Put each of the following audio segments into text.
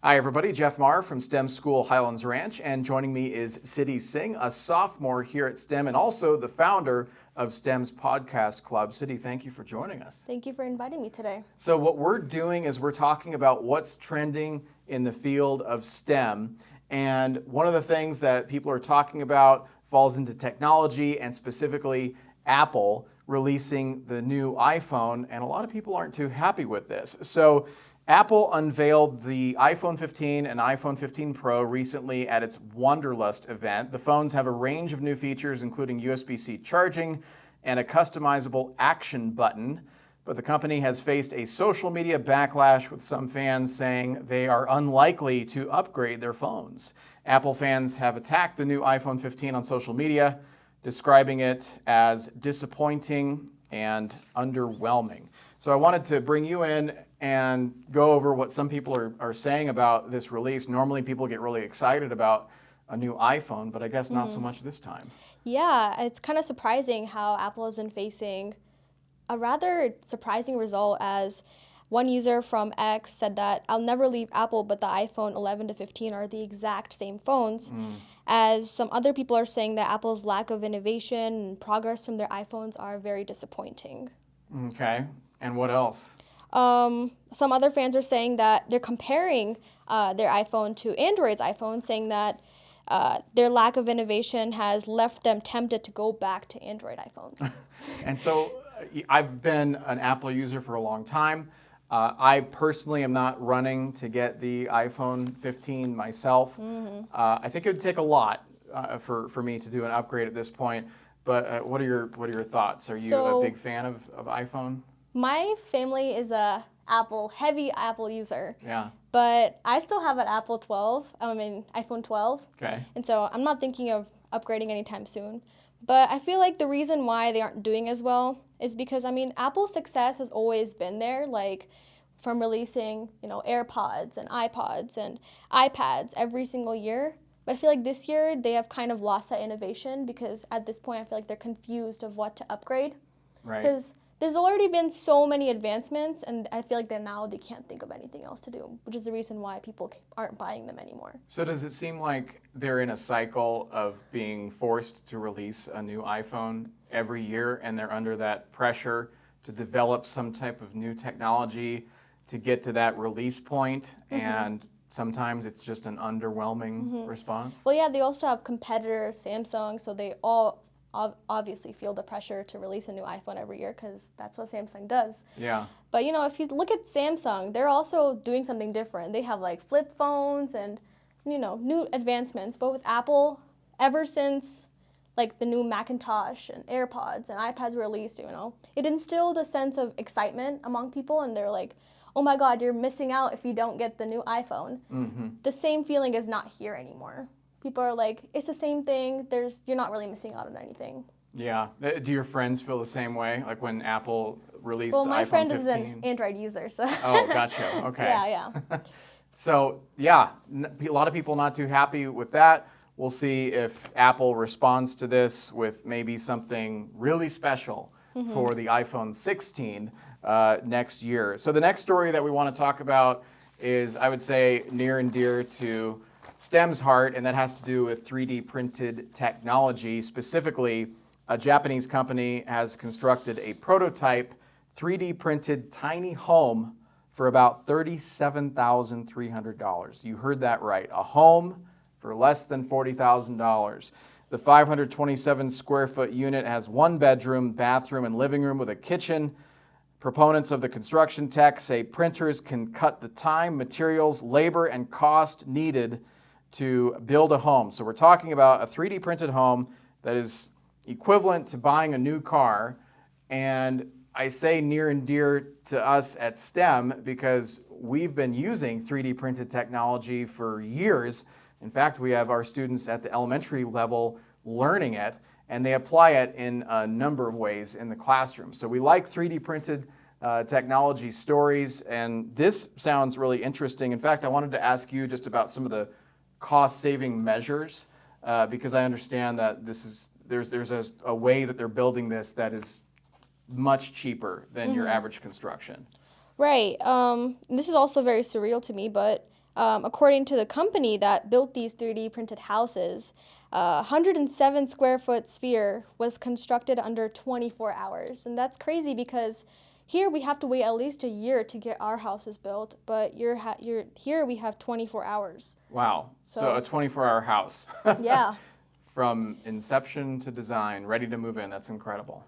Hi everybody, Jeff Marr from STEM School Highlands Ranch, and joining me is Siddhi Singh, a sophomore here at STEM and also the founder of STEM's podcast club. Siddhi, thank you for joining us. Thank you for inviting me today. So what we're doing is we're talking about what's trending in the field of STEM, and one of the things that people are talking about falls into technology and specifically Apple releasing the new iPhone, and a lot of people aren't too happy with this. So Apple unveiled the iPhone 15 and iPhone 15 Pro recently at its Wanderlust event. The phones have a range of new features, including USB-C charging and a customizable action button. But the company has faced a social media backlash, with some fans saying they are unlikely to upgrade their phones. Apple fans have attacked the new iPhone 15 on social media, describing it as disappointing and underwhelming. So I wanted to bring you in and go over what some people are saying about this release. Normally people get really excited about a new iPhone, but I guess not so much this time. Yeah, it's kind of surprising how Apple has been facing a rather surprising result, as one user from X said that I'll never leave Apple, but the iPhone 11 to 15 are the exact same phones. As some other people are saying that Apple's lack of innovation and progress from their iPhones are very disappointing. Okay, and what else? Some other fans are saying that they're comparing their iPhone to Android's iPhone, saying that their lack of innovation has left them tempted to go back to Android iPhones. And so I've been an Apple user for a long time. I personally am not running to get the iPhone 15 myself. I think it would take a lot for me to do an upgrade at this point. But what are your thoughts? Are you a big fan of iPhone? My family is a heavy Apple user. Yeah. But I still have an iPhone 12. Okay. And so I'm not thinking of upgrading anytime soon. But I feel like the reason why they aren't doing as well is because, Apple's success has always been there, like from releasing, AirPods and iPods and iPads every single year. But I feel like this year they have kind of lost that innovation, because at this point I feel like they're confused of what to upgrade. Right. Because there's already been so many advancements, and I feel like they can't think of anything else to do, which is the reason why people aren't buying them anymore. So does it seem like they're in a cycle of being forced to release a new iPhone every year, and they're under that pressure to develop some type of new technology to get to that release point, and sometimes it's just an underwhelming response? Well, yeah, they also have competitors, Samsung, so they all obviously feel the pressure to release a new iPhone every year, because that's what Samsung does. Yeah. But if you look at Samsung, they're also doing something different. They have like flip phones and new advancements. But with Apple, ever since like the new Macintosh and AirPods and iPads were released, it instilled a sense of excitement among people, and they're like, oh my God, you're missing out if you don't get the new iPhone. The same feeling is not here anymore. People are like, it's the same thing. You're not really missing out on anything. Yeah. Do your friends feel the same way? Like when Apple released the iPhone 15? Well, my friend is an Android user, so. Oh, gotcha. Okay. Yeah. So, yeah, a lot of people not too happy with that. We'll see if Apple responds to this with maybe something really special for the iPhone 16 next year. So the next story that we want to talk about is, I would say, near and dear to STEM's heart, and that has to do with 3D printed technology. Specifically, a Japanese company has constructed a prototype 3D printed tiny home for about $37,300. You heard that right, a home for less than $40,000. The 527 square foot unit has one bedroom, bathroom, and living room with a kitchen. Proponents of the construction tech say printers can cut the time, materials, labor, and cost needed to build a home. So we're talking about a 3D printed home that is equivalent to buying a new car. And I say near and dear to us at STEM because we've been using 3D printed technology for years. In fact, we have our students at the elementary level learning it, and they apply it in a number of ways in the classroom. So we like 3D printed technology stories, and this sounds really interesting. In fact, I wanted to ask you just about some of the cost-saving measures, because I understand that there's a way that they're building this that is much cheaper than your average construction. Right. This is also very surreal to me, but according to the company that built these 3D printed houses, a 107 square foot sphere was constructed under 24 hours. And that's crazy because here we have to wait at least a year to get our houses built, but here we have 24 hours. Wow. So a 24-hour house. Yeah. From inception to design, ready to move in. That's incredible.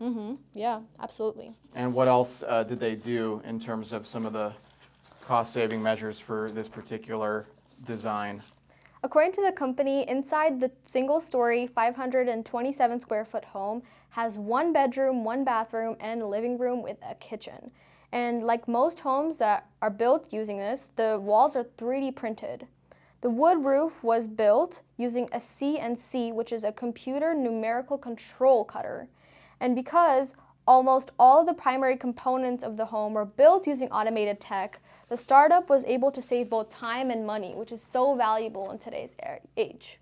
Yeah, absolutely. And what else did they do in terms of some of the cost-saving measures for this particular design? According to the company, inside the single-story 527 square foot home has 1 bedroom, 1 bathroom, and a living room with a kitchen. And like most homes that are built using this, the walls are 3D printed. The wood roof was built using a CNC, which is a computer numerical control cutter. And because almost all of the primary components of the home were built using automated tech, the startup was able to save both time and money, which is so valuable in today's age.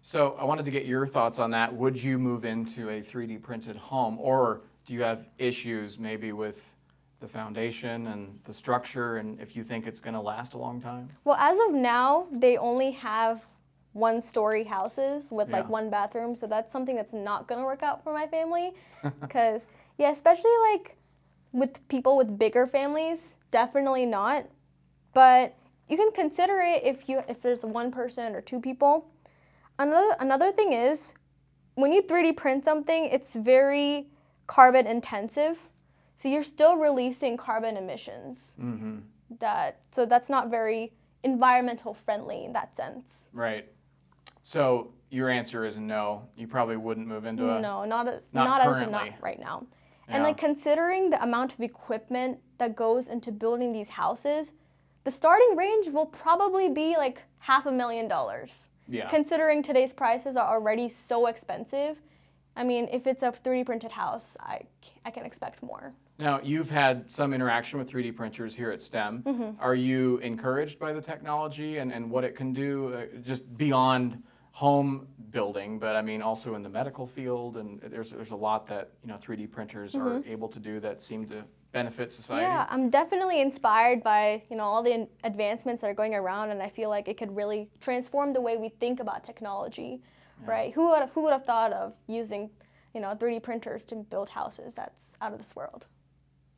So I wanted to get your thoughts on that. Would you move into a 3D printed home, or do you have issues maybe with the foundation and the structure, and if you think it's going to last a long time? Well, as of now, they only have 1-story houses with like 1 bathroom, so that's something that's not going to work out for my family. Because, yeah, especially like with people with bigger families, definitely not. But you can consider it if there's 1 person or 2 people. Another thing is, when you 3D print something, it's very carbon intensive. So you're still releasing carbon emissions. So that's not very environmental friendly in that sense. Right. So your answer is no. You probably wouldn't move into a... No, not right now. Yeah. And like considering the amount of equipment that goes into building these houses, the starting range will probably be like $500,000. Yeah. Considering today's prices are already so expensive, I mean, if it's a 3D printed house, I can expect more. Now, you've had some interaction with 3D printers here at STEM. Are you encouraged by the technology and what it can do, just beyond home building, but I mean also in the medical field? And there's a lot that 3D printers are able to do that seem to benefit society. Yeah, I'm definitely inspired by all the advancements that are going around, and I feel like it could really transform the way we think about technology. Right? Who would have thought of using 3D printers to build houses? That's out of this world.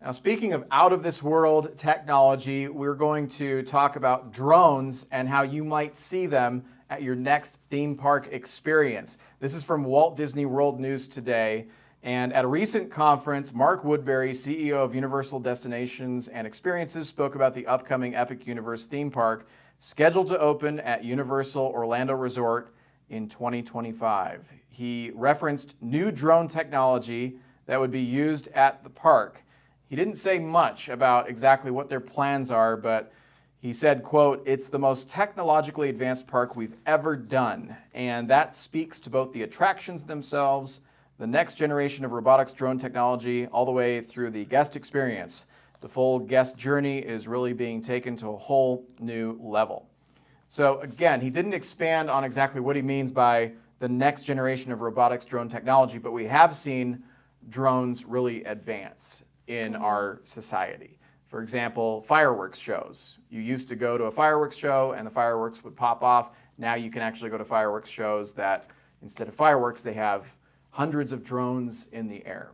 Now, speaking of out-of-this-world technology, we're going to talk about drones and how you might see them at your next theme park experience. This is from Walt Disney World News Today. And at a recent conference, Mark Woodbury, CEO of Universal Destinations and Experiences, spoke about the upcoming Epic Universe theme park scheduled to open at Universal Orlando Resort in 2025. He referenced new drone technology that would be used at the park. He didn't say much about exactly what their plans are, but he said, quote, "It's the most technologically advanced park we've ever done." And that speaks to both the attractions themselves, the next generation of robotics drone technology, all the way through the guest experience. The full guest journey is really being taken to a whole new level. So again, he didn't expand on exactly what he means by the next generation of robotics drone technology, but we have seen drones really advance in our society. For example, fireworks shows. You used to go to a fireworks show and the fireworks would pop off. Now you can actually go to fireworks shows that instead of fireworks, they have hundreds of drones in the air.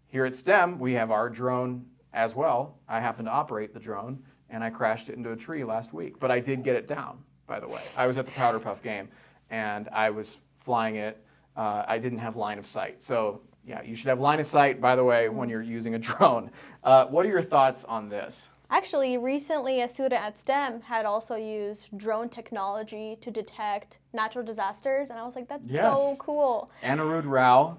Here at STEM, we have our drone as well. I happen to operate the drone, and I crashed it into a tree last week, but I did get it down, by the way. I was at the Powder Puff game, and I was flying it. I didn't have line of sight. So yeah, you should have line of sight, by the way, when you're using a drone. What are your thoughts on this? Actually, recently a student at STEM had also used drone technology to detect natural disasters, and I was like, that's so cool. Anirudh Rao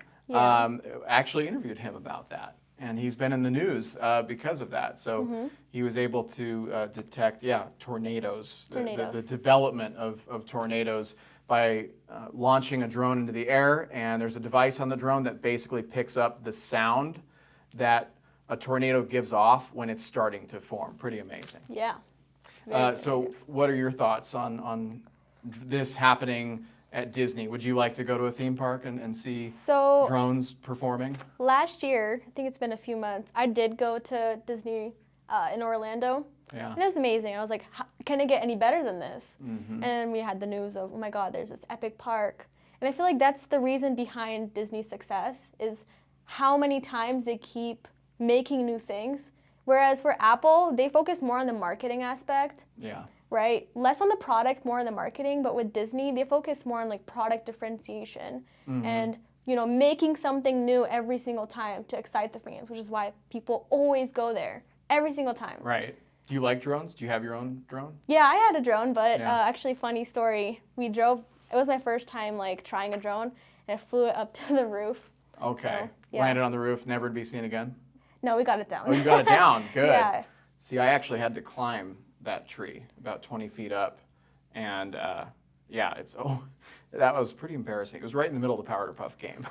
actually interviewed him about that, and he's been in the news because of that. So he was able to detect, tornadoes. The development of tornadoes by launching a drone into the air, and there's a device on the drone that basically picks up the sound that a tornado gives off when it's starting to form. Pretty amazing. Yeah. So what are your thoughts on this happening at Disney? Would you like to go to a theme park and see drones performing? Last year, I think it's been a few months, I did go to Disney in Orlando. Yeah. And it was amazing. I was like, can it get any better than this? Mm-hmm. And we had the news of, oh my God, there's this epic park. And I feel like that's the reason behind Disney's success is how many times they keep making new things. Whereas for Apple, they focus more on the marketing aspect. Yeah. Right? Less on the product, more on the marketing. But with Disney, they focus more on like product differentiation and making something new every single time to excite the fans, which is why people always go there every single time. Right. Do you like drones? Do you have your own drone? Yeah, I had a drone, but Yeah. actually, funny story. It was my first time like trying a drone, and I flew it up to the roof. Okay. So, yeah. Landed on the roof, never to be seen again? No, we got it down. Oh, you got it down. Good. Yeah. See, I actually had to climb that tree about 20 feet up. And that was pretty embarrassing. It was right in the middle of the Power to Puff game.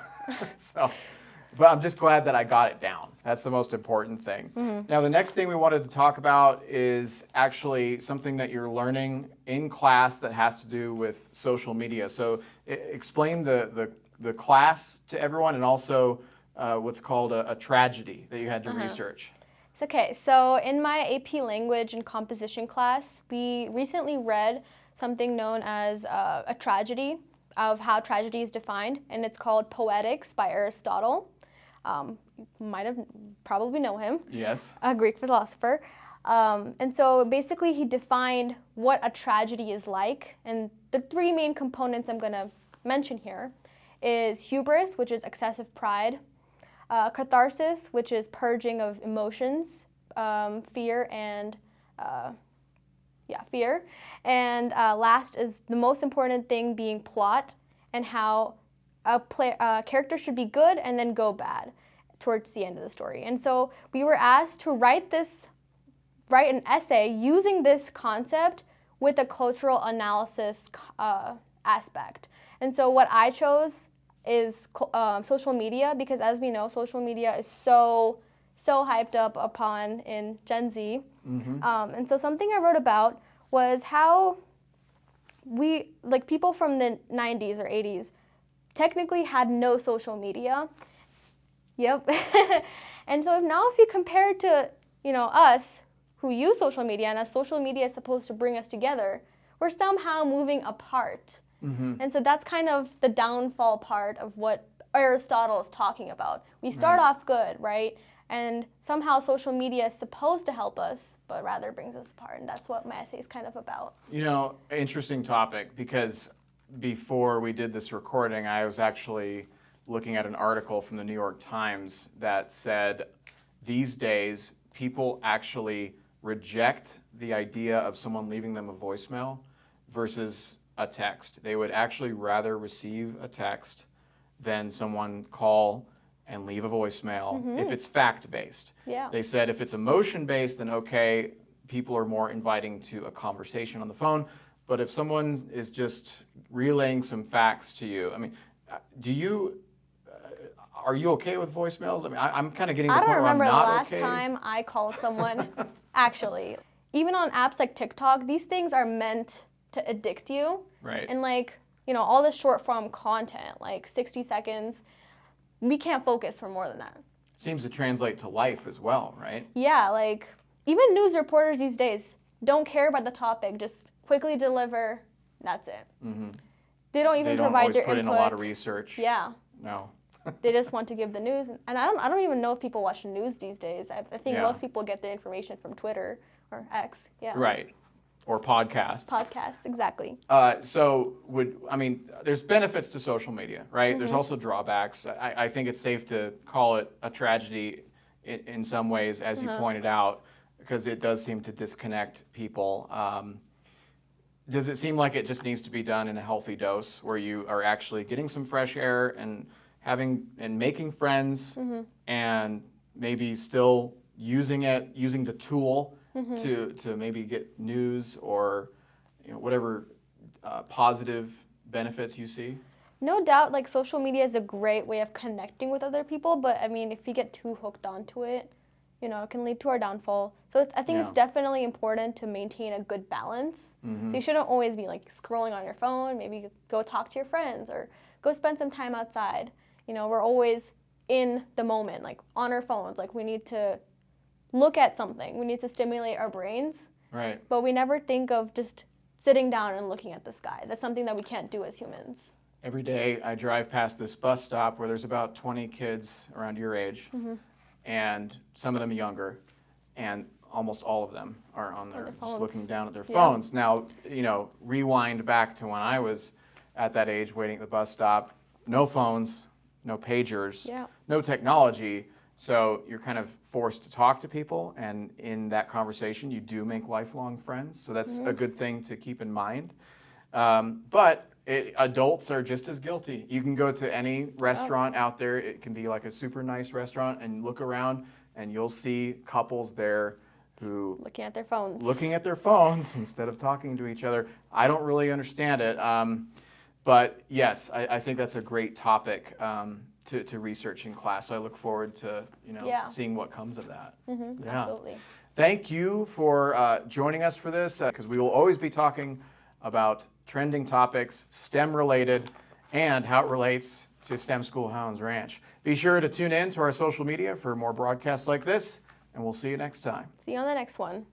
But I'm just glad that I got it down. That's the most important thing. Mm-hmm. Now, the next thing we wanted to talk about is actually something that you're learning in class that has to do with social media. So explain the class to everyone, and also what's called a tragedy that you had to research. It's okay. So in my AP Language and Composition class, we recently read something known as a tragedy, of how tragedy is defined, and it's called Poetics by Aristotle. You might have probably know him. Yes. A Greek philosopher. And so basically he defined what a tragedy is like, and the three main components I'm going to mention here is hubris, which is excessive pride, catharsis, which is purging of emotions, fear, and last is the most important thing being plot, and how a character should be good and then go bad towards the end of the story. And so we were asked to write an essay using this concept with a cultural analysis aspect. And so what I chose is social media, because as we know, social media is so hyped up upon in Gen Z. Mm-hmm. And so something I wrote about was how people from the 90s or 80s technically had no social media. Yep. And so if you compare it to, us who use social media, and as social media is supposed to bring us together, we're somehow moving apart. Mm-hmm. And so that's kind of the downfall part of what Aristotle is talking about. We start off good, right? And somehow social media is supposed to help us, but rather brings us apart. And that's what my essay is kind of about. Interesting topic, because before we did this recording, I was actually looking at an article from the New York Times that said these days people actually reject the idea of someone leaving them a voicemail versus a text. They would actually rather receive a text than someone call and leave a voicemail if it's fact-based. Yeah. They said if it's emotion-based, then okay, people are more inviting to a conversation on the phone. But if someone is just relaying some facts to you, are you okay with voicemails? I mean, I'm kind of getting to the point where I'm not okay. I don't remember the last time I called someone, actually. Even on apps like TikTok, these things are meant to addict you. Right. And all this short form content, like 60 seconds, we can't focus for more than that. Seems to translate to life as well, right? Yeah, even news reporters these days don't care about the topic, just quickly deliver, that's it. Mm-hmm. They don't even provide their input. They don't always put in a lot of research. Yeah. No. They just want to give the news. And I don't even know if people watch the news these days. I think most people get the information from Twitter or X. Yeah. Right. Or podcasts. Podcasts, exactly. There's benefits to social media, right? There's also drawbacks. I think it's safe to call it a tragedy in some ways, as you pointed out, because it does seem to disconnect people. Does it seem like it just needs to be done in a healthy dose, where you are actually getting some fresh air and making friends, and maybe still using the tool to maybe get news or whatever positive benefits you see? No doubt, social media is a great way of connecting with other people, but if you get too hooked onto it, it can lead to our downfall. So I think it's definitely important to maintain a good balance. So you shouldn't always be scrolling on your phone. Maybe go talk to your friends or go spend some time outside. We're always in the moment, on our phones. We need to look at something. We need to stimulate our brains. Right. But we never think of just sitting down and looking at the sky. That's something that we can't do as humans. Every day I drive past this bus stop where there's about 20 kids around your age, and some of them younger, and almost all of them are on their, just looking down at their phones. Now, you know, rewind back to when I was at that age waiting at the bus stop, no phones, no pagers, no technology. So you're kind of forced to talk to people, and in that conversation, you do make lifelong friends. So that's a good thing to keep in mind. But adults are just as guilty. You can go to any restaurant out there. It can be like a super nice restaurant, and look around, and you'll see couples there who looking at their phones instead of talking to each other. I don't really understand it. But yes, I think that's a great topic to research in class. So I look forward to seeing what comes of that. Absolutely. Thank you for joining us for this, because we will always be talking about trending topics, STEM related, and how it relates to STEM School Highlands Ranch. Be sure to tune in to our social media for more broadcasts like this, and we'll see you next time. See you on the next one.